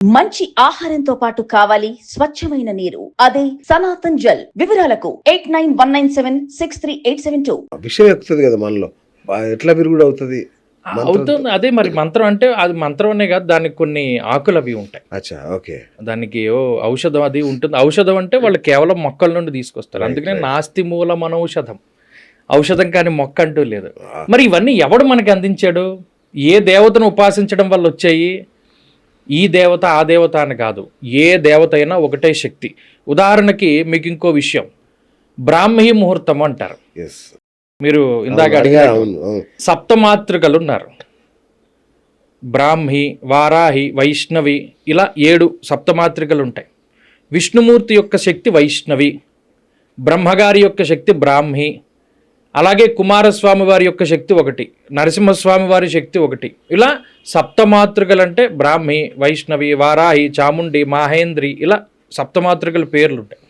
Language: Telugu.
మంచి ఆహారంతో పాటు కావాలి స్వచ్ఛమైన నీరు. అదే సనాతన్ జల్. వివరాలకు 8919763872. విషయం ఎక్కుతుంది కదా మనలో, ఎట్లా విరుగుడు అవుతుంది? అవుతుంది. అదే మరి మంత్రం అంటే అది మంత్రం అనే కాదు, దానికి కొన్ని ఆకులు అవి ఉంటాయి. అచ్చా, ఓకే. దానికి ఔషధం అది ఉంటుంది. ఔషధం అంటే వాళ్ళు కేవలం మొక్కల నుండి తీసుకొస్తారు. అందుకనే నాస్తి మూలం అనౌషధం, ఔషధం కానీ మొక్క అంటూ లేదు. మరి ఇవన్నీ ఎవడు మనకి అందించాడు? ఏ దేవతను ఉపాసించడం వల్ల వచ్చాయి? ఈ దేవత ఆ దేవత అని కాదు, ఏ దేవత అయినా ఒకటే శక్తి. ఉదాహరణకి మీకు ఇంకో విషయం, బ్రాహ్మీ ముహూర్తం అంటారు. మీరు ఇందాక అడిగారు, సప్తమాతృకలు ఉన్నారు. బ్రాహ్మి, వారాహి, వైష్ణవి, ఇలా 7 సప్తమాతృకలు ఉంటాయి. విష్ణుమూర్తి యొక్క శక్తి వైష్ణవి, బ్రహ్మగారి యొక్క శక్తి బ్రాహ్మి, అలాగే కుమారస్వామి వారి యొక్క శక్తి ఒకటి, నరసింహస్వామి వారి శక్తి ఒకటి. ఇలా సప్తమాతృకలు అంటే బ్రాహ్మి, వైష్ణవి, వారాహి, చాముండి, మాహేంద్రి, ఇలా సప్తమాతృకల పేర్లు ఉంటాయి.